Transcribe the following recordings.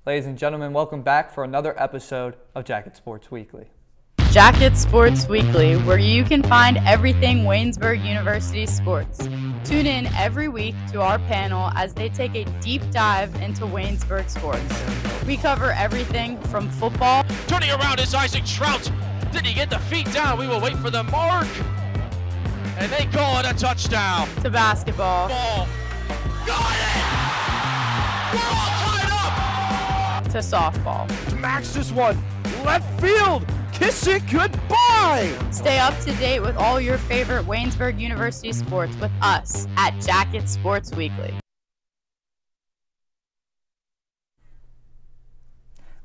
Ladies and gentlemen, welcome back for another episode of Jacket Sports Weekly. Jacket Sports Weekly, where you can find everything Waynesburg University sports. Tune in every week to our panel as they take a deep dive into Waynesburg sports. We cover everything from football. Turning around is Isaac Trout. Did he get the feet down? We will wait for the mark. And they call it a touchdown. To basketball. Ball. Got it! We're all tied up! To softball. Max this one. Left field. Kiss it goodbye. Stay up to date with all your favorite Waynesburg University sports with us at Jacket Sports Weekly.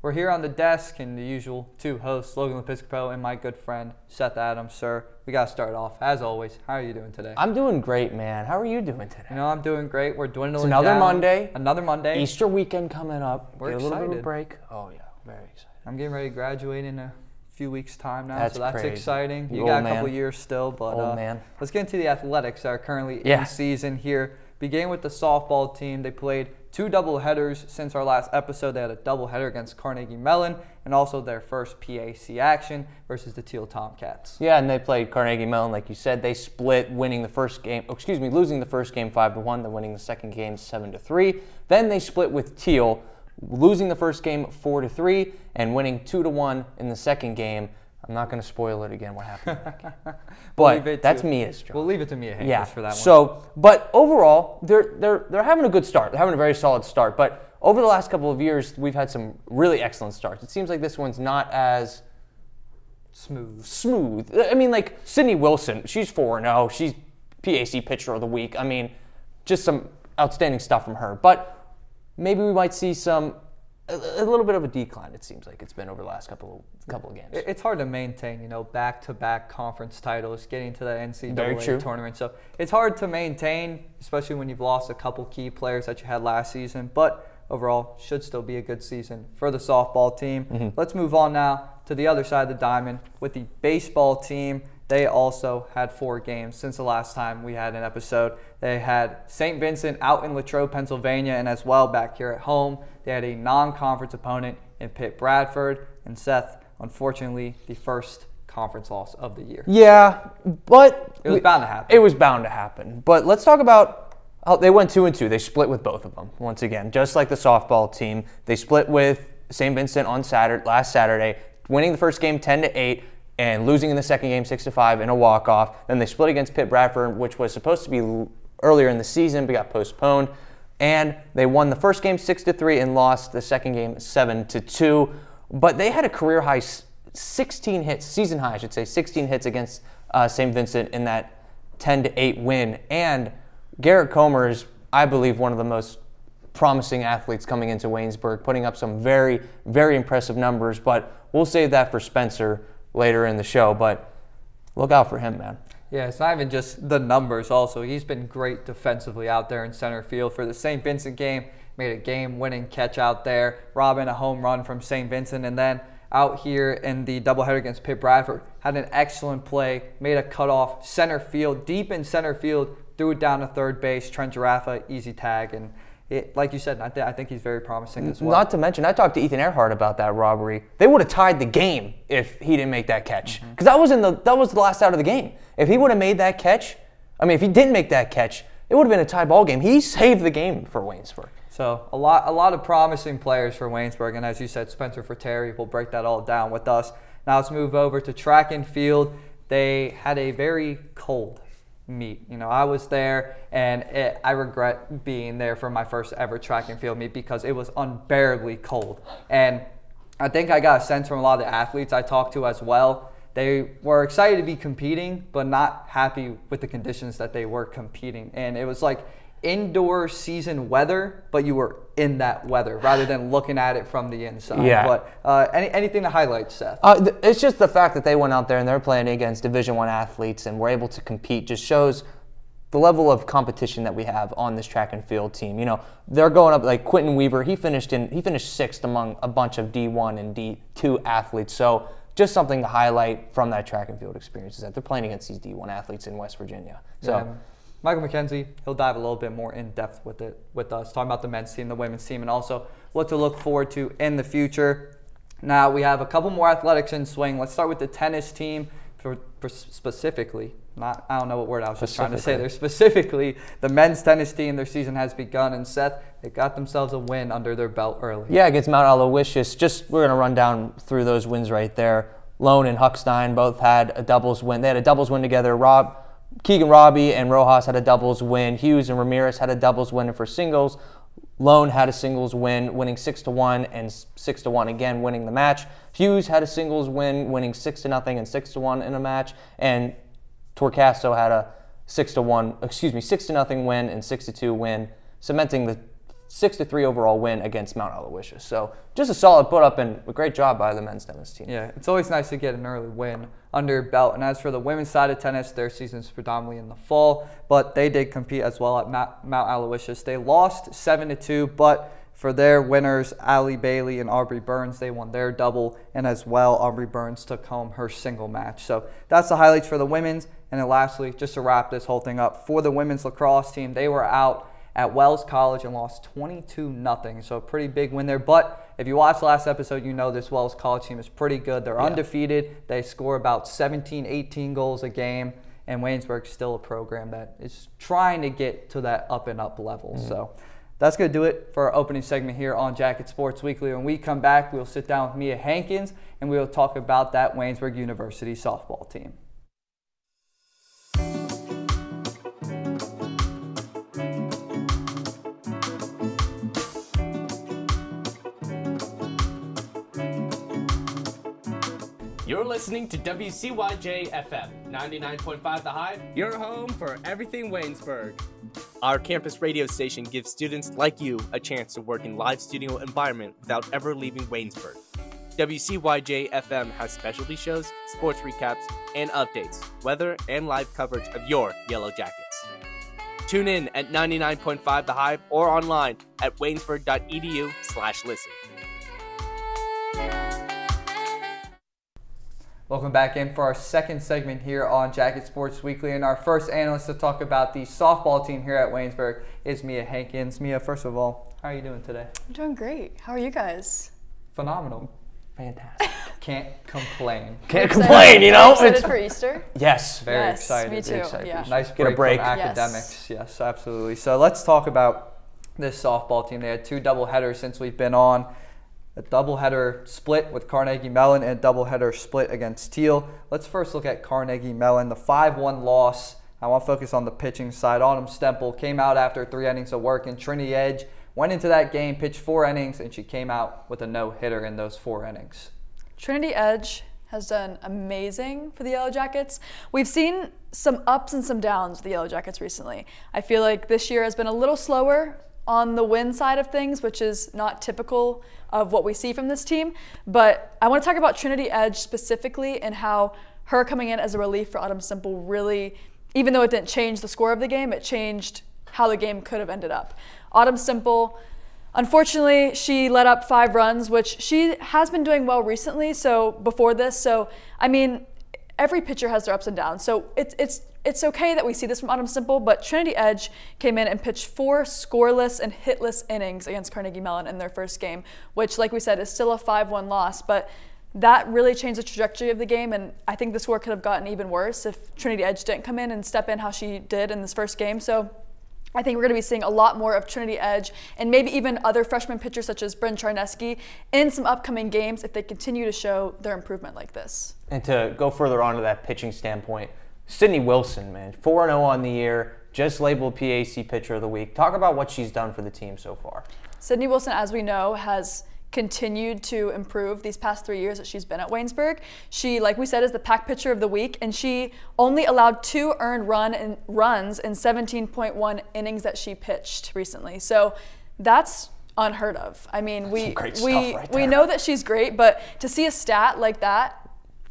We're here on the desk and the usual two hosts, Logan Lepiscopo and my good friend Seth Adams. Sir, we got to start off, as always. How are you doing today? I'm doing great, man. How are you doing today? You know, I'm doing great. We're dwindling It's another down. Monday. Another Monday. Easter weekend coming up. We're Get a little bit of a excited. break. Oh, yeah. Very excited. I'm getting ready to graduate in a few weeks' time now, That's so that's crazy. exciting. You Old got a man. couple years still, but Old man. let's get into the athletics that are currently Yeah. in season here. Beginning with the softball team, they played two doubleheaders since our last episode. They had a doubleheader against Carnegie Mellon and also their first PAC action versus the Teal Tomcats. Yeah, and they played Carnegie Mellon, like you said. They split, losing the first game 5-1, then winning the second game 7-3. Then they split with Teal, losing the first game 4-3 and winning 2-1 in the second game. I'm not going to spoil it again what happened in that game. But that's Mia's job. We'll leave it to Mia Hayes Yeah. for that one. So, but overall, they're having a good start. They're having a very solid start. But over the last couple of years, we've had some really excellent starts. It seems like this one's not as smooth. I mean, like Sydney Wilson, she's 4-0. She's PAC Pitcher of the Week. I mean, just some outstanding stuff from her. But maybe we might see a little bit of a decline, it seems like it's been over the last couple of games. It's hard to maintain, back-to-back conference titles, getting to the Very true. NCAA tournament. So it's hard to maintain, especially when you've lost a couple key players that you had last season. But overall, should still be a good season for the softball team. Mm-hmm. Let's move on now to the other side of the diamond with the baseball team. They also had 4 games since the last time we had an episode. They had St. Vincent out in Latrobe, Pennsylvania, and as well back here at home. They had a non-conference opponent in Pitt Bradford. And Seth, unfortunately, the first conference loss of the year. Yeah, but It was bound to happen. It was bound to happen. But let's talk about how they went 2-2. They split with both of them once again, just like the softball team. They split with St. Vincent on last Saturday, winning the first game 10-8. And losing in the second game 6-5 in a walk-off. Then they split against Pitt Bradford, which was supposed to be earlier in the season, but got postponed. And they won the first game 6-3 and lost the second game 7-2. But they had a career high 16 hits, season high, I should say, 16 hits against St. Vincent in that 10-8 win. And Garrett Comer is, I believe, one of the most promising athletes coming into Waynesburg, putting up some very, very impressive numbers. But we'll save that for Spencer later in the show, but look out for him, man. Yeah, it's not even just the numbers also. He's been great defensively out there in center field. For the St. Vincent game, made a game-winning catch out there, robbing a home run from St. Vincent, and then out here in the doubleheader against Pitt Bradford, had an excellent play, made a cutoff, center field, deep in center field, threw it down to third base, Trent Giraffa, easy tag, and like you said, I think he's very promising as well. Not to mention, I talked to Ethan Earhart about that robbery. They would have tied the game if he didn't make that catch. Because that was the last out of the game. If he would have made that catch, if he didn't make that catch, it would have been a tie ball game. He saved the game for Waynesburg. So a lot of promising players for Waynesburg, and as you said, Spencer Fratteri will break that all down with us. Now let's move over to track and field. They had a very cold meet. I was there, and I regret being there for my first ever track and field meet because it was unbearably cold. And I think I got a sense from a lot of the athletes I talked to as well. They were excited to be competing, but not happy with the conditions that they were competing. And it was like indoor season weather, but you were in that weather rather than looking at it from the inside. Yeah. But anything to highlight, Seth? It's just the fact that they went out there and they're playing against Division I athletes and were able to compete just shows the level of competition that we have on this track and field team. They're going up like Quentin Weaver. He finished sixth among a bunch of D1 and D2 athletes. So just something to highlight from that track and field experience is that they're playing against these D1 athletes in West Virginia. So. Yeah. Michael McKenzie, he'll dive a little bit more in depth with us, talking about the men's team, the women's team, and also what to look forward to in the future. Now, we have a couple more athletics in swing. Let's start with the tennis team for specifically. I don't know what word I was just trying to say there. Specifically, the men's tennis team, their season has begun. And Seth, they got themselves a win under their belt early. Yeah, against Mount Aloysius. We're going to run down through those wins right there. Lone and Huckstein both had a doubles win. They had a doubles win together. Keegan Robbie and Rojas had a doubles win. Hughes and Ramirez had a doubles win. And for singles, Lone had a singles win, winning 6-1 and 6-1 again, winning the match. Hughes had a singles win, winning 6-0 and 6-1 in a match. And Torcasto had a 6-0 win and 6-2 win, cementing the 6-3 overall win against Mount Aloysius. So just a solid put up and a great job by the men's tennis team. Yeah, it's always nice to get an early win under your belt. And as for the women's side of tennis, their season's predominantly in the fall, but they did compete as well at Mount Aloysius. They lost 7-2, but for their winners, Allie Bailey and Aubrey Burns, they won their double, and as well, Aubrey Burns took home her single match. So that's the highlights for the women's. And then lastly, just to wrap this whole thing up, for the women's lacrosse team, they were out at Wells College and lost 22-0. So a pretty big win there. But if you watched last episode, you know this Wells College team is pretty good. They're undefeated. They score about 17, 18 goals a game. And Waynesburg's still a program that is trying to get to that up-and-up level. So that's going to do it for our opening segment here on Jacket Sports Weekly. When we come back, we'll sit down with Mia Hankins, and we'll talk about that Waynesburg University softball team. You're listening to WCYJ FM 99.5 The Hive, your home for everything Waynesburg. Our campus radio station gives students like you a chance to work in live studio environment without ever leaving Waynesburg. WCYJ FM has specialty shows, sports recaps, and updates, weather, and live coverage of your Yellow Jackets. Tune in at 99.5 The Hive or online at waynesburg.edu/listen. Welcome back in for our second segment here on Jacket Sports Weekly. And our first analyst to talk about the softball team here at Waynesburg is Mia Hankins. Mia, first of all, how are you doing today? I'm doing great. How are you guys? Phenomenal. Fantastic. Can't complain. Can't complain, you know? Excited for Easter? Yes. Very yes, excited. Me too. Excited. Yeah. Nice Get a break. from academics. Yes, absolutely. So let's talk about this softball team. They had two doubleheaders since we've been on. A doubleheader split with Carnegie Mellon and a doubleheader split against Teal. Let's first look at Carnegie Mellon, the 5-1 loss. I want to focus on the pitching side. Autumn Stemple came out after 3 innings of work, and Trinity Edge went into that game, pitched 4 innings, and she came out with a no-hitter in those 4 innings. Trinity Edge has done amazing for the Yellow Jackets. We've seen some ups and some downs with the Yellow Jackets recently. I feel like this year has been a little slower on the win side of things, which is not typical of what we see from this team. But I want to talk about Trinity Edge specifically and how her coming in as a relief for Autumn Stemple really, even though it didn't change the score of the game, it changed how the game could have ended up. Autumn Stemple, unfortunately, she let up 5 runs, which she has been doing well recently, so before this. So, I mean, every pitcher has their ups and downs. So it's okay that we see this from Autumn Stemple, but Trinity Edge came in and pitched 4 scoreless and hitless innings against Carnegie Mellon in their first game, which, like we said, is still a 5-1 loss. But that really changed the trajectory of the game, and I think the score could have gotten even worse if Trinity Edge didn't come in and step in how she did in this first game. So I think we're going to be seeing a lot more of Trinity Edge and maybe even other freshman pitchers such as Bryn Charneski in some upcoming games if they continue to show their improvement like this. And to go further on to that pitching standpoint, Sydney Wilson, man, 4-0 on the year, just labeled PAC Pitcher of the Week. Talk about what she's done for the team so far. Sydney Wilson, as we know, has continued to improve these past 3 years that she's been at Waynesburg. She, like we said, is the PAC Pitcher of the Week, and she only allowed 2 earned runs in 17.1 innings that she pitched recently. So that's unheard of. I mean, we know that she's great, but to see a stat like that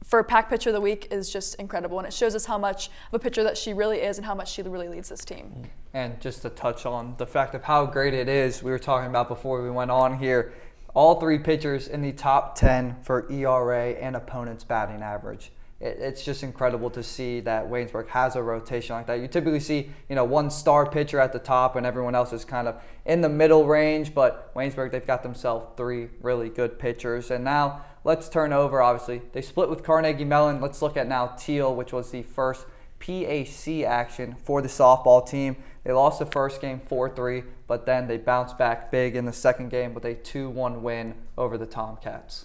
for PAC Pitcher of the Week is just incredible, and it shows us how much of a pitcher that she really is and how much she really leads this team. And just to touch on the fact of how great it is, we were talking about before we went on here, all 3 pitchers in the top 10 for ERA and opponent's batting average. it's just incredible to see that Waynesburg has a rotation like that. You typically see, one star pitcher at the top and everyone else is kind of in the middle range, but Waynesburg, they've got themselves 3 really good pitchers. And now let's turn over, obviously. They split with Carnegie Mellon. Let's look at now Teal, which was the first PAC action for the softball team. They lost the first game 4-3, but then they bounced back big in the second game with a 2-1 win over the Tomcats.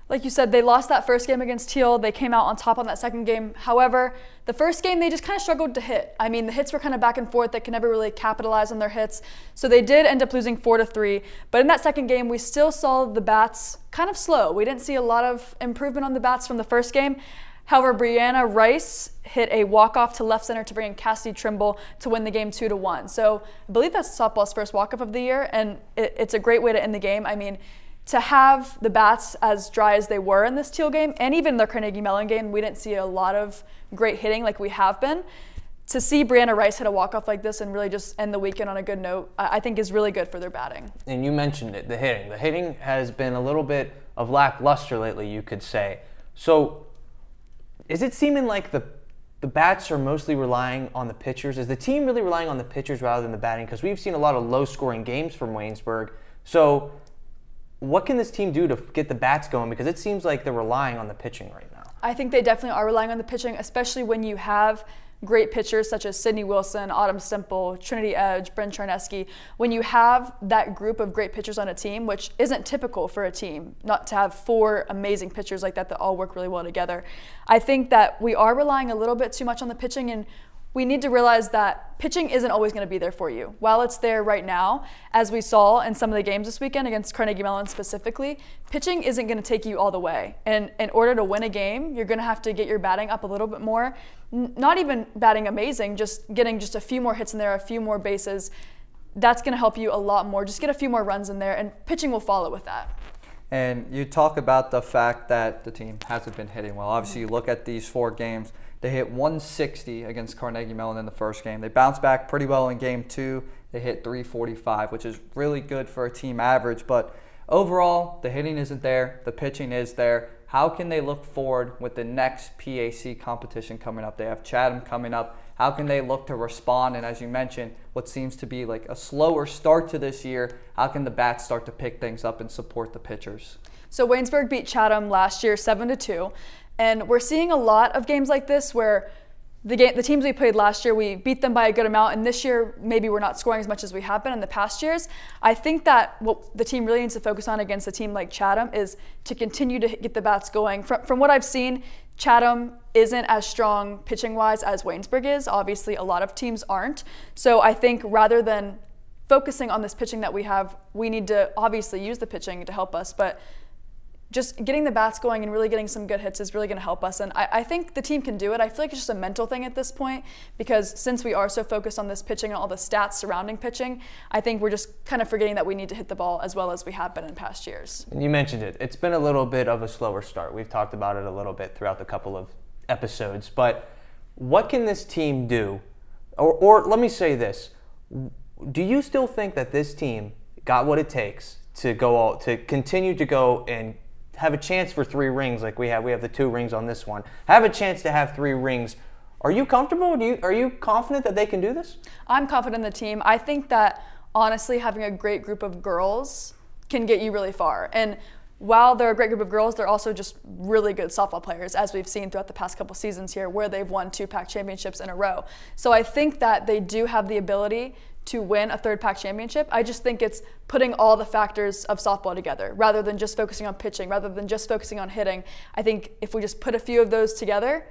Like you said, they lost that first game against Teal. They came out on top on that second game. However, the first game, they just kind of struggled to hit. I mean, the hits were kind of back and forth. They could never really capitalize on their hits. So they did end up losing 4-3. But in that second game, we still saw the bats kind of slow. We didn't see a lot of improvement on the bats from the first game. However, Brianna Rice hit a walk-off to left center to bring in Cassidy Trimble to win the game 2-1. So I believe that's softball's first walk-off of the year, and it's a great way to end the game. I mean, to have the bats as dry as they were in this Teal game, and even the Carnegie Mellon game, we didn't see a lot of great hitting like we have been. To see Brianna Rice hit a walk-off like this and really just end the weekend on a good note, I think is really good for their batting. And you mentioned it, the hitting. The hitting has been a little bit of lackluster lately, you could say. So is it seeming like the bats are mostly relying on the pitchers? Is the team really relying on the pitchers rather than the batting? Because we've seen a lot of low-scoring games from Waynesburg. So what can this team do to get the bats going? Because it seems like they're relying on the pitching right now. I think they definitely are relying on the pitching, especially when you have great pitchers such as Sydney Wilson, Autumn Simple, Trinity Edge, Bryn Charneski. When you have that group of great pitchers on a team, which isn't typical for a team, not to have 4 amazing pitchers like that all work really well together, I think that we are relying a little bit too much on the pitching, and we need to realize that pitching isn't always going to be there for you. While it's there right now, as we saw in some of the games this weekend against Carnegie Mellon specifically, pitching isn't going to take you all the way. And in order to win a game, you're going to have to get your batting up a little bit more. Not even batting amazing, just getting just a few more hits in there, a few more bases. That's going to help you a lot more. Just get a few more runs in there, and pitching will follow with that. And you talk about the fact that the team hasn't been hitting well. Obviously, you look at these 4 games. They hit 160 against Carnegie Mellon in the first game. They bounced back pretty well in game 2. They hit 345, which is really good for a team average. But overall, the hitting isn't there. The pitching is there. How can they look forward with the next PAC competition coming up? They have Chatham coming up. How can they look to respond? And as you mentioned, what seems to be like a slower start to this year, how can the bats start to pick things up and support the pitchers? So Waynesburg beat Chatham last year 7-2. And we're seeing a lot of games like this where the teams we played last year, we beat them by a good amount, and this year maybe we're not scoring as much as we have been in the past years. I think that what the team really needs to focus on against a team like Chatham is to continue to get the bats going. From what I've seen, Chatham isn't as strong pitching-wise as Waynesburg is. Obviously, a lot of teams aren't. So I think rather than focusing on this pitching that we have, we need to obviously use the pitching to help us, but just getting the bats going and really getting some good hits is really going to help us. And I think the team can do it. I feel like it's just a mental thing at this point, because since we are so focused on this pitching and all the stats surrounding pitching, I think we're just kind of forgetting that we need to hit the ball as well as we have been in past years. And you mentioned it. It's been a little bit of a slower start. We've talked about it a little bit throughout the couple of episodes. But what can this team do? Or let me say this. Do you still think that this team got what it takes to continue to go and have a chance for 3 rings like we have? We have the 2 rings on this one. Have a chance to have 3 rings. Are you comfortable? Are you confident that they can do this? I'm confident in the team. I think that honestly having a great group of girls can get you really far. And while they're a great group of girls, they're also just really good softball players, as we've seen throughout the past couple seasons here, where they've won 2 PAC championships in a row. So I think that they do have the ability to win a 3rd PAC championship. I just think it's putting all the factors of softball together rather than just focusing on pitching, rather than just focusing on hitting. I think if we just put a few of those together,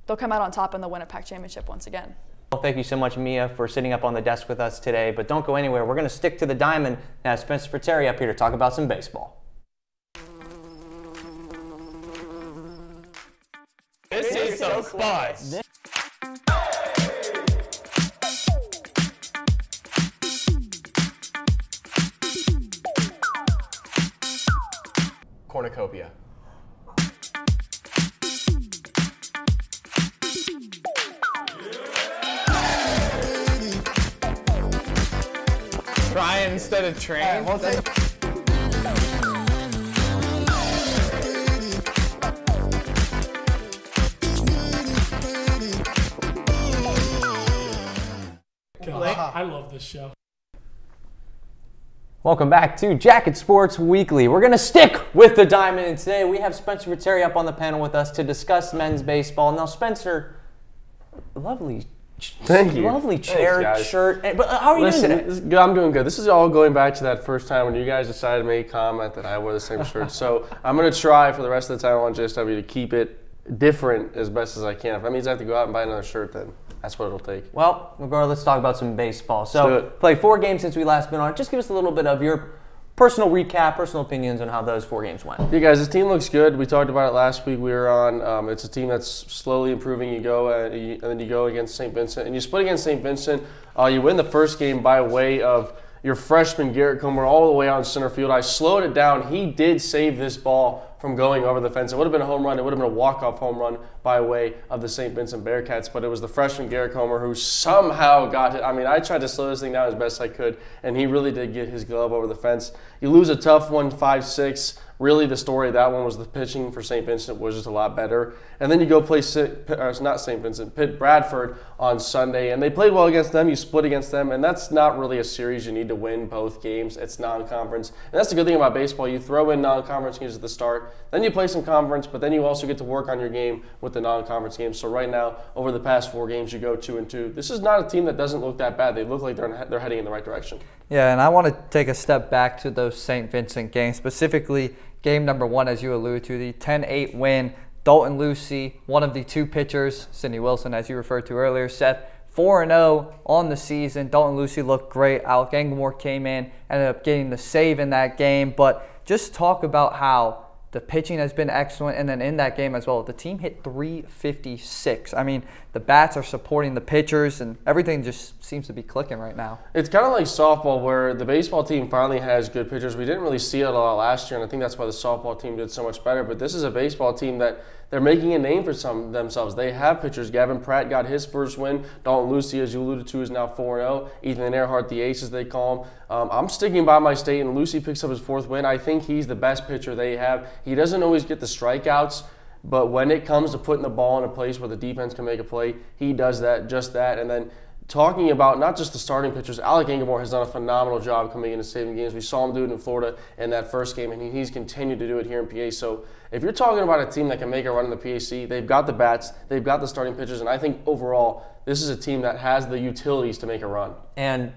they'll come out on top and they'll win a PAC championship once again. Well, thank you so much, Mia, for sitting up on the desk with us today. But don't go anywhere. We're going to stick to the diamond and have Spencer Fratteri up here to talk about some baseball. This is some buzz. Cornucopia. Try instead of train. God, I love this show. Welcome back to Jacket Sports Weekly. We're going to stick with the Diamond, and today we have Spencer Viteri up on the panel with us to discuss men's baseball. Now, Spencer, lovely chair, shirt. But how are you doing today? I'm doing good. This is all going back to that first time when you guys decided to make a comment that I wore the same shirt. So I'm going to try for the rest of the time on JSW to keep it different as best as I can. If that means I have to go out and buy another shirt, then that's what it'll take. Well, regardless, let's talk about some baseball. So, played 4 games since we last been on. Just give us a little bit of your personal recap, personal opinions on how those 4 games went. Yeah, guys, this team looks good. We talked about it last week. We were on. It's a team that's slowly improving. You go and then you go against St. Vincent, and you split against St. Vincent. You win the first game by way of your freshman Garrett Comer all the way out in center field. I slowed it down. He did save this ball from going over the fence. It would have been a home run. It would have been a walk-off home run by way of the St. Vincent Bearcats, but it was the freshman Garrett Comer who somehow got it. I mean, I tried to slow this thing down as best I could, and he really did get his glove over the fence. You lose a tough one, 5-6. Really, the story of that one was the pitching for St. Vincent was just a lot better. And then you go play Pitt Bradford on Sunday, and they played well against them. You split against them, and that's not really a series you need to win both games. It's non-conference. And that's the good thing about baseball. You throw in non-conference games at the start, then you play some conference, but then you also get to work on your game with the non-conference games. So right now, over the past 4 games, you go 2-2. This is not a team that doesn't look that bad. They look like they're heading in the right direction. Yeah, and I want to take a step back to those St. Vincent games, specifically game number 1, as you alluded to, the 10-8 win. Dalton Lucy, one of the 2 pitchers, Sidney Wilson, as you referred to earlier, set 4-0 on the season. Dalton Lucy looked great. Alec Engelmore came in, ended up getting the save in that game. But just talk about how the pitching has been excellent, and then in that game as well, the team hit .356. I mean, the bats are supporting the pitchers, and everything just seems to be clicking right now. It's kind of like softball, where the baseball team finally has good pitchers. We didn't really see it a lot last year, and I think that's why the softball team did so much better. But this is a baseball team that they're making a name for themselves. They have pitchers. Gavin Pratt got his first win. Dalton Lucy, as you alluded to, is now 4-0. Ethan Earhart, the ace, as they call him. I'm sticking by my statement. Lucy picks up his 4th win. I think he's the best pitcher they have. He doesn't always get the strikeouts, but when it comes to putting the ball in a place where the defense can make a play, he does that, just that. And then talking about not just the starting pitchers, Alec Engelmore has done a phenomenal job coming in and saving games. We saw him do it in Florida in that first game, and he's continued to do it here in PA. So if you're talking about a team that can make a run in the PAC, they've got the bats, they've got the starting pitchers, and I think overall this is a team that has the utilities to make a run. And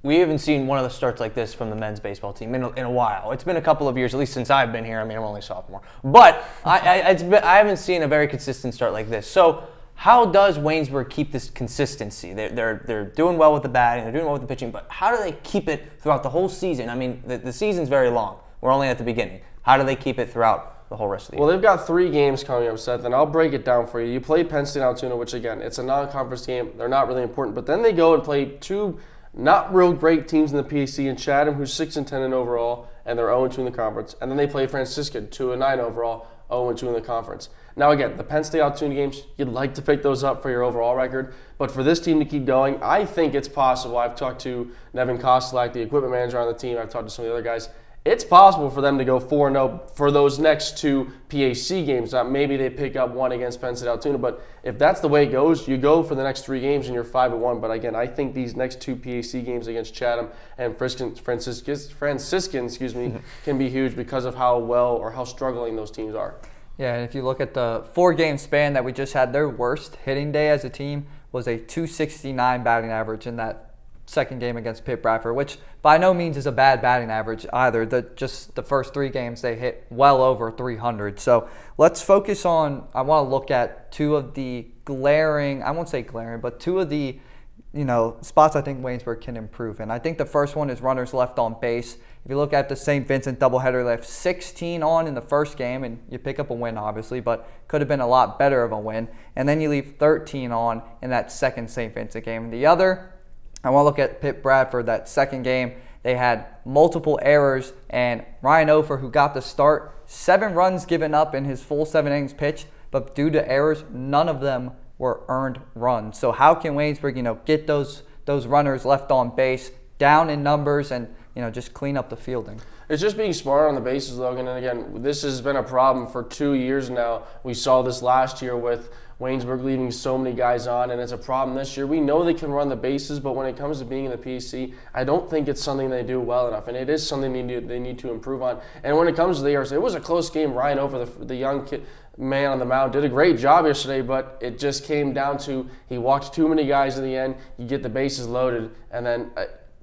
we haven't seen one of the starts like this from the men's baseball team in a while. It's been a couple of years, at least since I've been here. I mean, I'm only a sophomore. But I haven't seen a very consistent start like this. So how does Waynesburg keep this consistency? They're doing well with the batting, they're doing well with the pitching, but how do they keep it throughout the whole season? I mean, the season's very long. We're only at the beginning. How do they keep it throughout the whole rest of the year? Well, they've got 3 games coming up, Seth, and I'll break it down for you. You play Penn State Altoona, which, again, it's a non-conference game. They're not really important. But then they go and play 2 not real great teams in the PAC, in Chatham, who's 6-10 in overall, and they're 0-2 in the conference. And then they play Franciscan, 2-9 overall, 0-2 in the conference. Now, again, the Penn State Altoona games, you'd like to pick those up for your overall record. But for this team to keep going, I think it's possible. I've talked to Nevin Kostelak, the equipment manager on the team. I've talked to some of the other guys. It's possible for them to go 4-0 for those next 2 PAC games. Maybe they pick up 1 against Penn State Altoona, but if that's the way it goes, you go for the next 3 games and you're 5-1. But again, I think these next 2 PAC games against Chatham and Franciscan, can be huge because of how well or how struggling those teams are. Yeah, and if you look at the 4-game span that we just had, their worst hitting day as a team was a .269 batting average in that second game against Pitt Bradford, which by no means is a bad batting average either. Just the first 3 games, they hit well over 300. So let's focus on, I want to look at 2 of the glaring, I won't say glaring, but 2 of the spots I think Waynesburg can improve in. I think the first one is runners left on base. If you look at the St. Vincent doubleheader, they left 16 on in the first game, and you pick up a win, obviously, but could have been a lot better of a win. And then you leave 13 on in that second St. Vincent game. The other, I want to look at Pitt Bradford, that second game. They had multiple errors, and Ryan Ofer, who got the start, 7 runs given up in his full 7 innings pitched, but due to errors, none of them were earned runs. So how can Waynesburg, get those runners left on base down in numbers and just clean up the fielding. It's just being smart on the bases, Logan. And again, this has been a problem for 2 years now. We saw this last year with Waynesburg leaving so many guys on, and it's a problem this year. We know they can run the bases, but when it comes to being in the PAC, I don't think it's something they do well enough, and it is something they need to improve on. And when it comes to the errors, it was a close game. Ryan Over, the young kid, man on the mound, did a great job yesterday, but it just came down to he walked too many guys in the end. You get the bases loaded, and then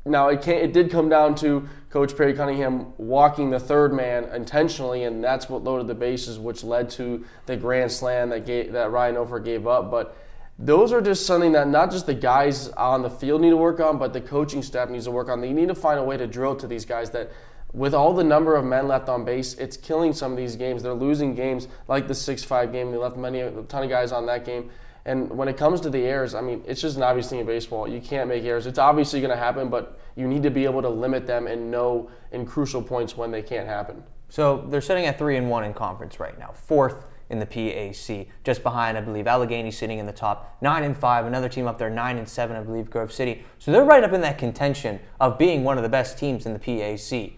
now it did come down to Coach Perry Cunningham walking the third man intentionally, and that's what loaded the bases, which led to the grand slam that Ryan Over gave up. But those are just something that not just the guys on the field need to work on, but the coaching staff needs to work on. They need to find a way to drill to these guys that with all the number of men left on base, it's killing some of these games. They're losing games like the 6-5 game. They left a ton of guys on that game. And when it comes to the errors, I mean, it's just an obvious thing in baseball. You can't make errors. It's obviously going to happen, but you need to be able to limit them and know in crucial points when they can't happen. So they're sitting at 3-1 in conference right now, 4th in the PAC, just behind, I believe, Allegheny sitting in the top, 9-5. Another team up there, 9-7, I believe, Grove City. So they're right up in that contention of being one of the best teams in the PAC.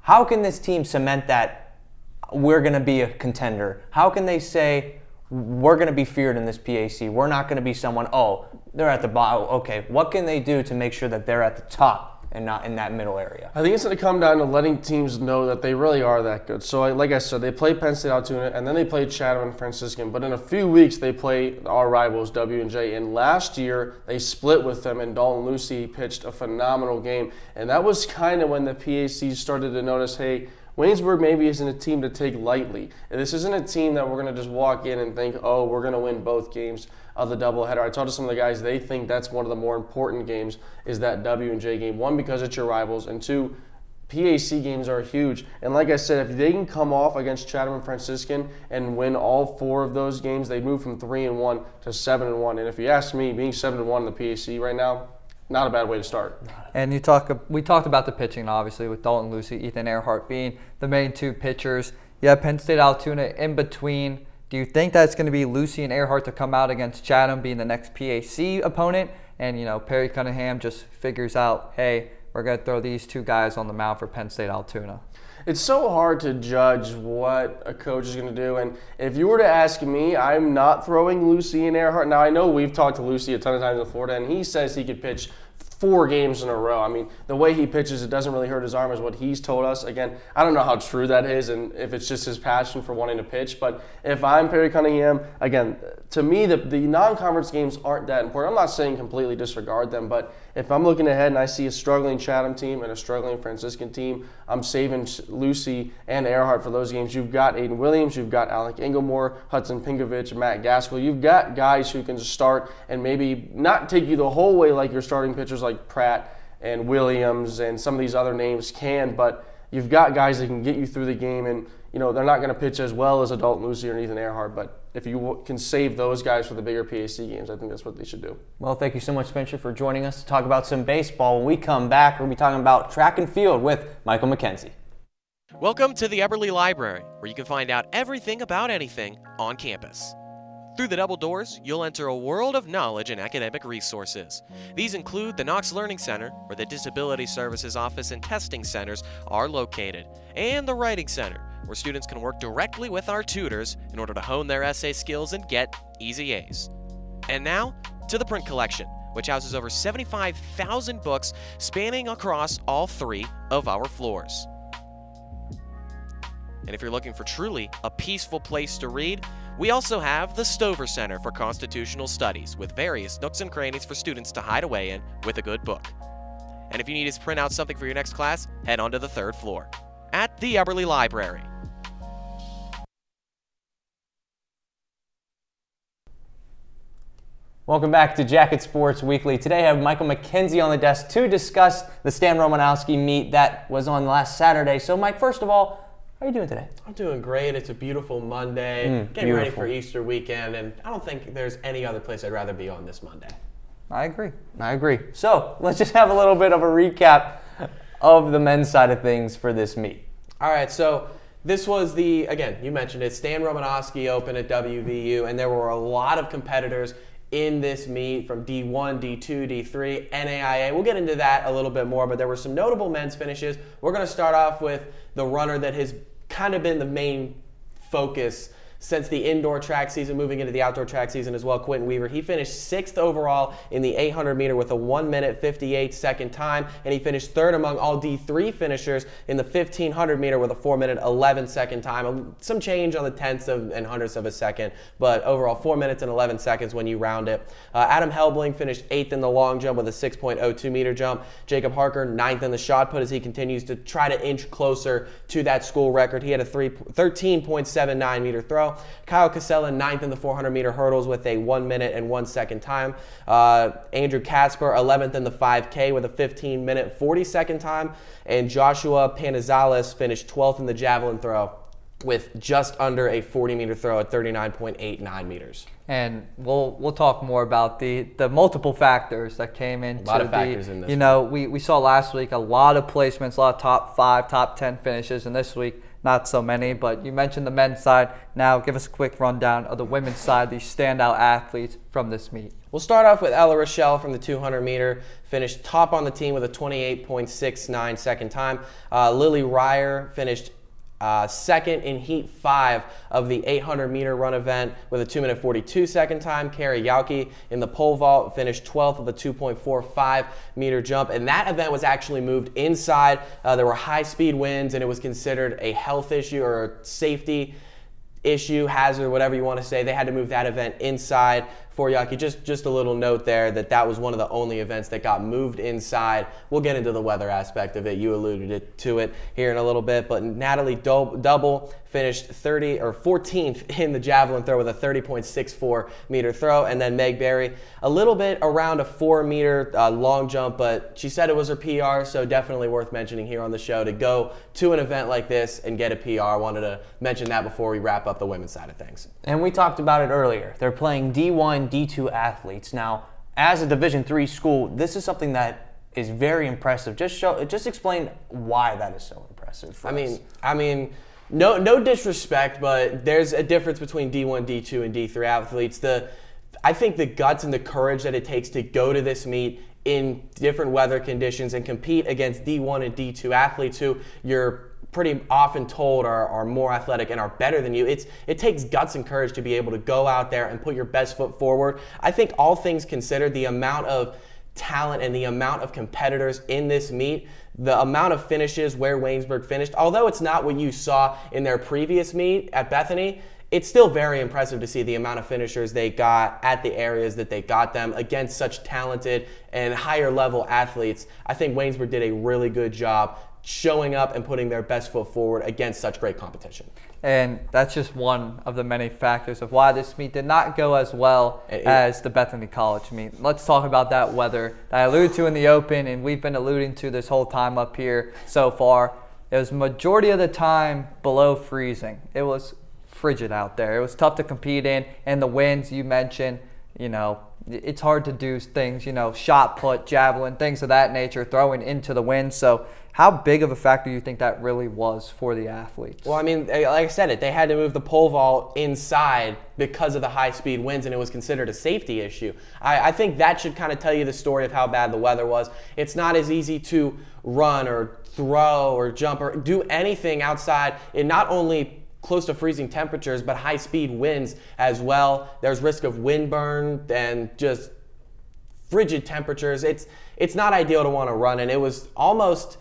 How can this team cement that we're going to be a contender? How can they say, we're going to be feared in this PAC. We're not going to be someone, oh, they're at the bottom. Okay, what can they do to make sure that they're at the top and not in that middle area? I think it's going to come down to letting teams know that they really are that good. So like I said, they play Penn State Altoona, and then they play Chatham and Franciscan. But in a few weeks, they play our rivals, W&J. And last year, they split with them, and Dalton Lucy pitched a phenomenal game. And that was kind of when the PAC started to notice, hey, Waynesburg maybe isn't a team to take lightly. This isn't a team that we're going to just walk in and think, oh, we're going to win both games of the doubleheader. I talked to some of the guys, they think that's one of the more important games is that W&J game. One, because it's your rivals, and two, PAC games are huge. And like I said, if they can come off against Chatham and Franciscan and win all 4 of those games, they move from 3-1 to 7-1. And if you ask me, being 7-1 in the PAC right now, not a bad way to start. And we talked about the pitching, obviously, with Dalton Lucy, Ethan Earhart being the main 2 pitchers. You have Penn State Altoona in between. Do you think that's going to be Lucy and Earhart to come out against Chatham being the next PAC opponent? And, Perry Cunningham just figures out, hey, we're going to throw these 2 guys on the mound for Penn State Altoona. It's so hard to judge what a coach is going to do. And if you were to ask me, I'm not throwing Lucy and Earhart. Now, I know we've talked to Lucy a ton of times in Florida, and he says he could pitch 4 games in a row. I mean, the way he pitches, it doesn't really hurt his arm is what he's told us. Again, I don't know how true that is and if it's just his passion for wanting to pitch. But if I'm Perry Cunningham, again, to me, the non-conference games aren't that important. I'm not saying completely disregard them, but if I'm looking ahead and I see a struggling Chatham team and a struggling Franciscan team, I'm saving Lucy and Earhart for those games. You've got Aiden Williams, you've got Alec Inglemore, Hudson Pinkovich, Matt Gaskell. You've got guys who can just start and maybe not take you the whole way like your starting pitchers like Pratt and Williams and some of these other names can, but you've got guys that can get you through the game, and they're not going to pitch as well as Dalton Lucy or Ethan Earhart, but if you can save those guys for the bigger PAC games, I think that's what they should do. Well, thank you so much, Spencer, for joining us to talk about some baseball. When we come back, we'll be talking about track and field with Michael McKenzie. Welcome to the Eberly Library, where you can find out everything about anything on campus. Through the double doors, you'll enter a world of knowledge and academic resources. These include the Knox Learning Center, where the Disability Services Office and testing centers are located, and the Writing Center, where students can work directly with our tutors in order to hone their essay skills and get easy A's. And now, to the Print Collection, which houses over 75,000 books spanning across all 3 of our floors. And if you're looking for truly a peaceful place to read, we also have the Stover Center for Constitutional Studies, with various nooks and crannies for students to hide away in with a good book. And if you need us to print out something for your next class, head on to the 3rd floor at the Eberly Library. Welcome back to Jacket Sports Weekly. Today I have Michael McKenzie on the desk to discuss the Stan Romanowski meet that was on last Saturday. So Mike, first of all, how are you doing today? I'm doing great. It's a beautiful Monday. Getting ready for Easter weekend, and I don't think there's any other place I'd rather be on this Monday. I agree. I agree. So let's just have a little bit of a recap of the men's side of things for this meet. All right, so this was again, you mentioned it, Stan Romanowski Open at WVU, and there were a lot of competitors in this meet from D1, D2, D3, NAIA. We'll get into that a little bit more, but there were some notable men's finishes. We're going to start off with the runner that has kind of been the main focus since the indoor track season, moving into the outdoor track season as well, Quentin Weaver. He finished 6th overall in the 800 meter with a 1-minute 58-second time, and he finished 3rd among all D3 finishers in the 1500 meter with a 4-minute 11-second time. Some change on the tenths and hundredths of a second, but overall 4 minutes and 11 seconds when you round it. Adam Helbling finished 8th in the long jump with a 6.02 meter jump. Jacob Harker 9th in the shot put as he continues to try to inch closer to that school record. He had a 13.79 meter throw. Kyle Casella 9th in the 400 meter hurdles with a 1 minute and 1 second time. Andrew Casper 11th in the 5K with a 15-minute 40-second time. And Joshua Panizales finished 12th in the javelin throw with just under a 40-meter throw at 39.89 meters. And we'll talk more about the multiple factors that came into a lot of factors in this. You know, we saw last week a lot of placements, a lot of top 5, top 10 finishes, and this week not so many. But you mentioned the men's side. Now give us a quick rundown of the women's side, these standout athletes from this meet. We'll start off with Ella Rochelle from the 200 meter, finished top on the team with a 28.69 second time. Lily Ryer finished second in Heat 5 of the 800 meter run event with a 2-minute 42 second time. Carrie Yauke in the pole vault finished 12th with a 2.45 meter jump, and that event was actually moved inside. There were high speed winds, and it was considered a health issue or a safety issue, hazard, whatever you want to say. They had to move that event inside for Yauke. Just a little note there that was one of the only events that got moved inside. We'll get into the weather aspect of it. You alluded to it here in a little bit, but Natalie Double finished 14th in the javelin throw with a 30.64 meter throw. And then Meg Berry, a little bit around a 4 meter long jump, but she said it was her PR, so definitely worth mentioning here on the show to go to an event like this and get a PR. I wanted to mention that before we wrap up the women's side of things. And we talked about it earlier. They're playing D1, D2 athletes. Now, as a Division III school, this is something that is very impressive. Just explain why that is so impressive for us. I mean, no disrespect, but there's a difference between D1, D2, and D3 athletes. I think the guts and the courage that it takes to go to this meet in different weather conditions and compete against D1 and D2 athletes who you're pretty often told are more athletic and are better than you. It takes guts and courage to be able to go out there and put your best foot forward. I think all things considered, the amount of talent and the amount of competitors in this meet, the amount of finishes where Waynesburg finished, although it's not what you saw in their previous meet at Bethany, it's still very impressive to see the amount of finishers they got at the areas that they got them against such talented and higher level athletes. I think Waynesburg did a really good job showing up and putting their best foot forward against such great competition. And that's just one of the many factors of why this meet did not go as well as the Bethany College meet. Let's talk about that weather that I alluded to in the open, and we've been alluding to this whole time up here so far. It was majority of the time below freezing. It was frigid out there. It was tough to compete in, and the winds you mentioned, you know, it's hard to do things, you know, shot put, javelin, things of that nature, throwing into the wind. So how big of a factor do you think that really was for the athletes? Well, I mean, like I said, they had to move the pole vault inside because of the high-speed winds, and it was considered a safety issue. I think that should kind of tell you the story of how bad the weather was. It's not as easy to run or throw or jump or do anything outside in not only close to freezing temperatures, but high-speed winds as well. There's risk of windburn and just frigid temperatures. It's not ideal to want to run, and it was almost,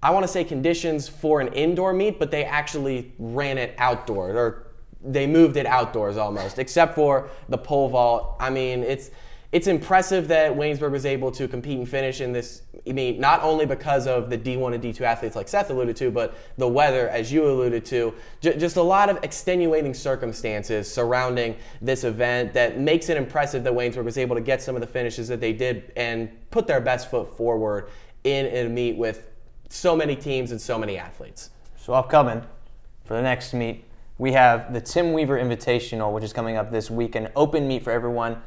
I want to say, conditions for an indoor meet, but they actually ran it outdoors, or they moved it outdoors almost, except for the pole vault. I mean, it's impressive that Waynesburg was able to compete and finish in this meet, not only because of the D1 and D2 athletes like Seth alluded to, but the weather, as you alluded to, just a lot of extenuating circumstances surrounding this event that makes it impressive that Waynesburg was able to get some of the finishes that they did and put their best foot forward in a meet with so many teams and so many athletes. So upcoming for the next meet, we have the Tim Weaver Invitational, which is coming up this week, an open meet for everyone.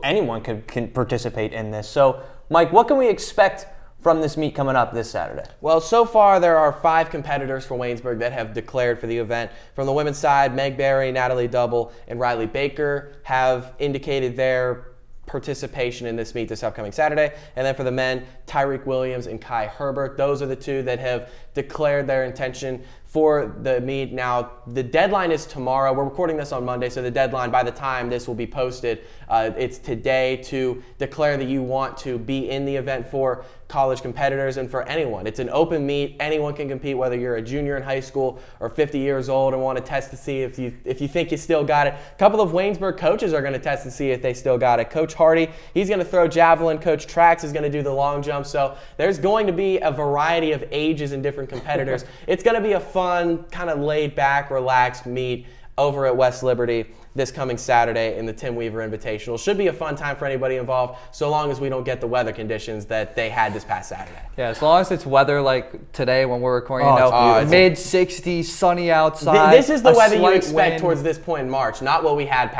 Anyone can participate in this. So, Mike, what can we expect from this meet coming up this Saturday? Well, so far there are 5 competitors for Waynesburg that have declared for the event. From the women's side, Meg Berry, Natalie Double, and Riley Baker have indicated their participation in this meet this upcoming Saturday. And then for the men, Tyreek Williams and Kai Herbert. Those are the two that have declared their intention for the meet. Now, the deadline is tomorrow. We're recording this on Monday, so the deadline, by the time this will be posted, it's today to declare that you want to be in the event for college competitors and for anyone. It's an open meet. Anyone can compete, whether you're a junior in high school or 50 years old and want to test to see if you think you still got it. A couple of Waynesburg coaches are going to test to see if they still got it. Coach Hardy, he's going to throw javelin. Coach Trax is going to do the long jump. So there's going to be a variety of ages and different competitors. It's going to be a fun, kind of laid back, relaxed meet over at West Liberty this coming Saturday in the Tim Weaver Invitational. Should be a fun time for anybody involved, so long as we don't get the weather conditions that they had this past Saturday. Yeah, as long as it's weather like today when we're recording, mid-60s, sunny outside. This is the weather you expect towards this point in March, not what we had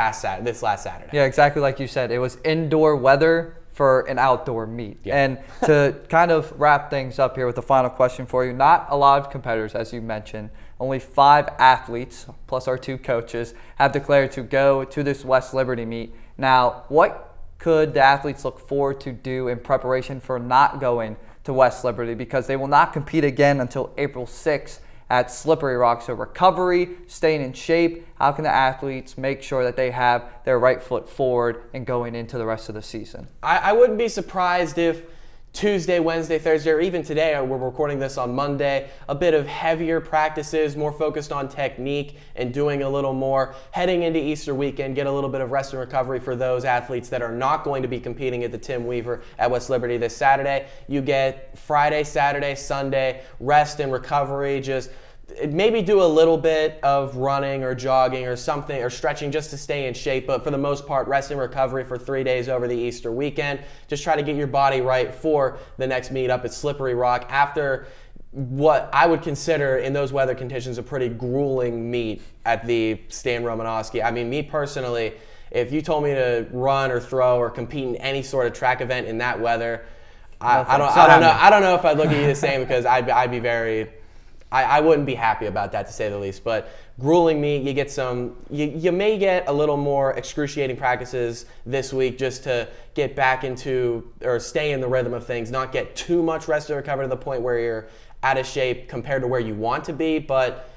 this last Saturday. Yeah, exactly like you said. It was indoor weather for an outdoor meet. Yeah. And to kind of wrap things up here with the final question for you, not a lot of competitors, as you mentioned. Only 5 athletes, plus our 2 coaches, have declared to go to this West Liberty meet. Now, what could the athletes look forward to do in preparation for not going to West Liberty? Because they will not compete again until April 6th at Slippery Rock. So recovery, staying in shape, how can the athletes make sure that they have their right foot forward and going into the rest of the season? I wouldn't be surprised if Tuesday, Wednesday, Thursday, or even today, we're recording this on Monday, a bit of heavier practices, more focused on technique and doing a little more. Heading into Easter weekend, get a little bit of rest and recovery for those athletes that are not going to be competing at the Tim Weaver at West Liberty this Saturday. You get Friday, Saturday, Sunday, rest and recovery, just maybe do a little bit of running or jogging or something, or stretching just to stay in shape, but for the most part, rest and recovery for 3 days over the Easter weekend. Just try to get your body right for the next meet up at Slippery Rock after what I would consider in those weather conditions a pretty grueling meet at the Stan Romanowski. I mean, me personally, if you told me to run or throw or compete in any sort of track event in that weather, I don't know if I'd look at you the same, because I'd be very, I wouldn't be happy about that, to say the least. But grueling meet, you get some, you may get a little more excruciating practices this week just to get back into, or stay in the rhythm of things, not get too much rest and recover to the point where you're out of shape compared to where you want to be. But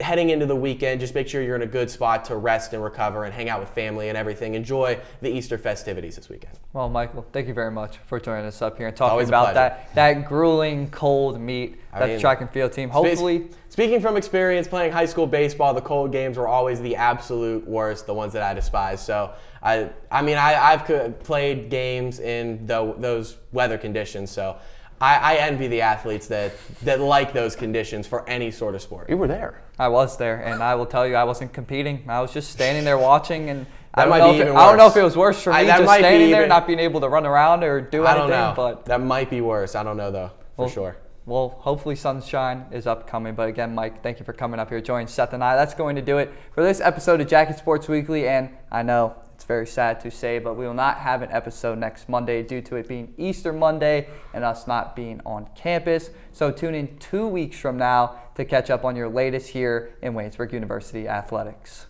heading into the weekend, just make sure you're in a good spot to rest and recover and hang out with family and everything. Enjoy the Easter festivities this weekend. Well, Michael, thank you very much for joining us up here and talking about that grueling, cold meet that the track and field team. Hopefully, speaking from experience playing high school baseball, the cold games were always the absolute worst, the ones that I despise. So I've played games in those weather conditions, so I envy the athletes that like those conditions for any sort of sport. You were there. I was there, and I will tell you, I wasn't competing. I was just standing there watching, and I don't know if it was worse for me just standing there, not being able to run around or do anything. I don't know. But that might be worse. I don't know, though, for sure. Well, hopefully sunshine is upcoming. But again, Mike, thank you for coming up here, joining Seth and I. That's going to do it for this episode of Jacket Sports Weekly. And I know it's very sad to say, but we will not have an episode next Monday due to it being Easter Monday and us not being on campus. So tune in 2 weeks from now to catch up on your latest here in Waynesburg University athletics.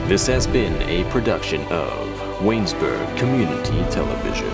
This has been a production of Waynesburg Community Television.